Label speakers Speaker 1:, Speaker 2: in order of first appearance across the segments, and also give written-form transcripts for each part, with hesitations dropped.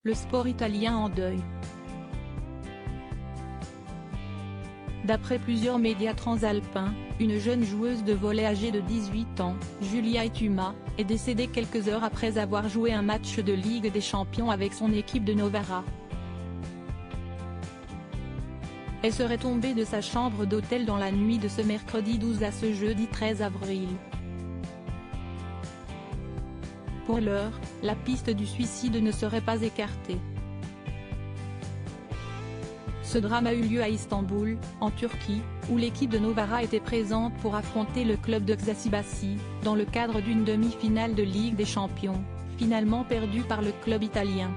Speaker 1: Le sport italien en deuil. D'après plusieurs médias transalpins, une jeune joueuse de volley âgée de 18 ans, Giulia Ituma, est décédée quelques heures après avoir joué un match de Ligue des Champions avec son équipe de Novara. Elle serait tombée de sa chambre d'hôtel dans la nuit de ce mercredi 12 à ce jeudi 13 avril. Pour l'heure, la piste du suicide ne serait pas écartée. Ce drame a eu lieu à Istanbul, en Turquie, où l'équipe de Novara était présente pour affronter le club de Ksasibasi, dans le cadre d'une demi-finale de Ligue des Champions, finalement perdue par le club italien.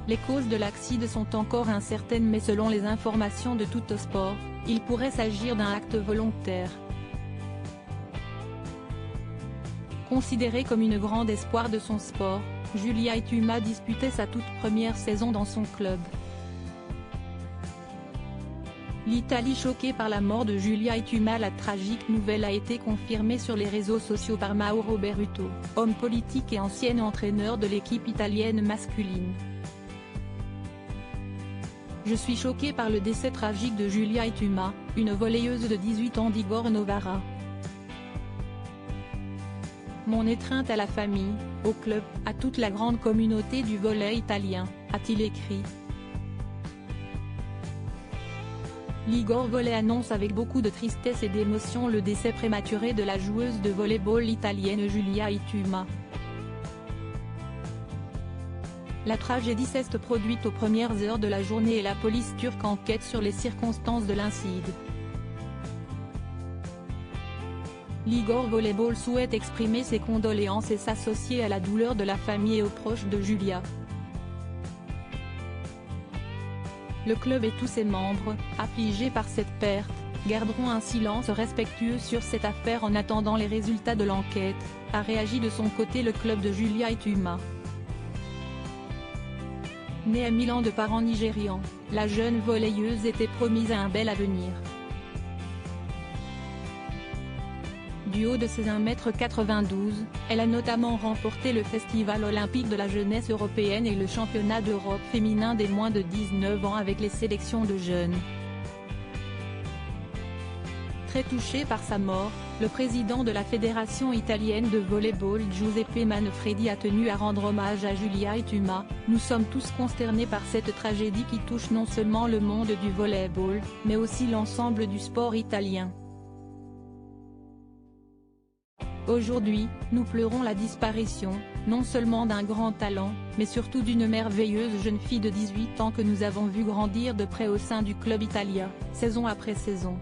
Speaker 1: Les causes de l'accident sont encore incertaines mais selon les informations de Tuttosport, il pourrait s'agir d'un acte volontaire. Considérée comme une grande espoir de son sport, Giulia Ituma disputait sa toute première saison dans son club. L'Italie choquée par la mort de Giulia Ituma. La tragique nouvelle a été confirmée sur les réseaux sociaux par Mauro Berruto, homme politique et ancien entraîneur de l'équipe italienne masculine. Je suis choqué par le décès tragique de Giulia Ituma, une volleyeuse de 18 ans d'Igor Novara. Mon étreinte à la famille, au club, à toute la grande communauté du volley italien, a-t-il écrit. L'Igor Volley annonce avec beaucoup de tristesse et d'émotion le décès prématuré de la joueuse de volley-ball italienne Giulia Ituma. La tragédie s'est produite aux premières heures de la journée et la police turque enquête sur les circonstances de l'incident. L'Igor Volleyball souhaite exprimer ses condoléances et s'associer à la douleur de la famille et aux proches de Giulia. Le club et tous ses membres, affligés par cette perte, garderont un silence respectueux sur cette affaire en attendant les résultats de l'enquête, a réagi de son côté le club de Giulia Ituma. Née à Milan de parents nigérians, la jeune volleyeuse était promise à un bel avenir. Du haut de ses 1,92 m, elle a notamment remporté le Festival olympique de la jeunesse européenne et le championnat d'Europe féminin des moins de 19 ans avec les sélections de jeunes. Très touché par sa mort, le président de la fédération italienne de volleyball Giuseppe Manfredi a tenu à rendre hommage à Giulia Ituma. Nous sommes tous consternés par cette tragédie qui touche non seulement le monde du volleyball, mais aussi l'ensemble du sport italien. Aujourd'hui, nous pleurons la disparition, non seulement d'un grand talent, mais surtout d'une merveilleuse jeune fille de 18 ans que nous avons vue grandir de près au sein du club italien, saison après saison.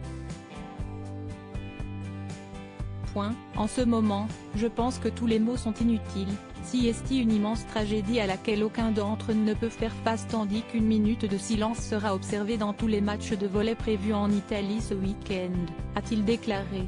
Speaker 1: En ce moment, je pense que tous les mots sont inutiles, si est une immense tragédie à laquelle aucun d'entre nous ne peut faire face tandis qu'une minute de silence sera observée dans tous les matchs de volley prévus en Italie ce week-end, a-t-il déclaré.